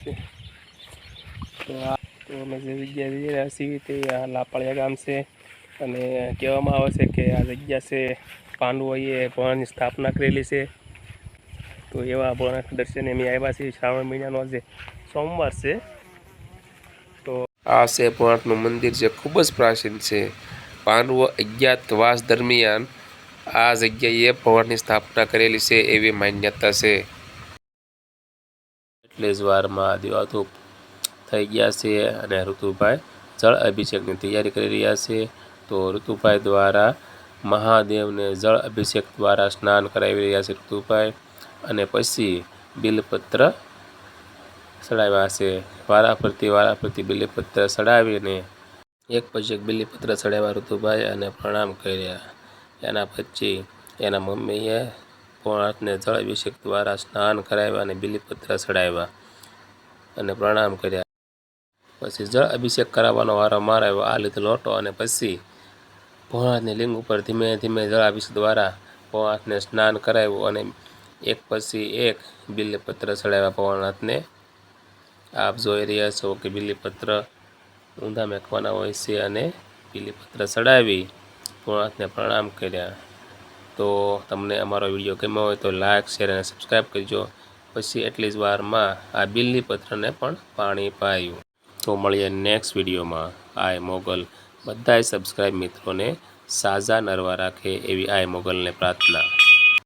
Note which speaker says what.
Speaker 1: તો અમે જે જગ્યાએ જઈ રહ્યા છીએ તે આ લાપાળિયા ગામ છે અને કહેવામાં આવે છે કે આ જગ્યા છે પાંડવોએ ભગવાનની સ્થાપના કરેલી છે। તો એવા ભગવાન દર્શને અમે આવ્યા છીએ। શ્રાવણ મહિનાનો આજે સોમવાર છે। તો
Speaker 2: આ છે ભગવાનનું મંદિર જે ખૂબ જ પ્રાચીન છે। પાંડવો અજ્ઞાતવાસ દરમિયાન આ જગ્યાએ ભગવાનની સ્થાપના કરેલી છે એવી માન્યતા છે। એટલે જ વારમાં દીવાધૂપ થઈ ગયા છે અને ઋતુભાઈ જળ અભિષેકની તૈયારી કરી રહ્યા છે। તો ઋતુભાઈ દ્વારા મહાદેવને જળ અભિષેક દ્વારા સ્નાન કરાવી રહ્યા છે ઋતુભાઈ, અને પછી બિલપત્ર ચડાવ્યા છે। વારાફરતી બિલીપત્ર ચડાવીને એક પછી એક બિલીપત્ર ચડાવ્યા ઋતુભાઈ અને પ્રણામ કર્યા। એના પછી એના મમ્મીએ ભોળાનાથને જળ અભિષેક દ્વારા સ્નાન કરાવ્યા અને બિલીપત્ર ચડાવ્યા અને પ્રણામ કર્યા। પછી જળ અભિષેક કરાવવાનો વારો માર આવ્યો। આ લીધો લોટો અને પછી ભોળાનાથની લિંગ ઉપર ધીમે ધીમે જળ અભિષેક દ્વારા ભોળાનાથને સ્નાન કરાવ્યું અને એક પછી એક બિલીપત્ર ચડાવ્યા ભોળાનાથને। આપ જોઈ રહ્યા છો કે બિલીપત્ર ઊંધા મેકવાના હોય છે અને બિલીપત્ર ચડાવી ભોળાનાથને પ્રણામ કર્યા। તો તમને અમારો વિડીયો ગમ્યો હોય તો લાઈક, શેર અને સબસ્ક્રાઈબ કરજો। પછી એટલી જ વારમાં આ બિલીપત્રને પણ પાણી પાયું। તો મળીએ નેક્સ્ટ વિડીયોમાં। આય મોગલ બધાય સબસ્ક્રાઈબ મિત્રોને સાજા નરવા રાખે એવી આય મોગલને પ્રાર્થના।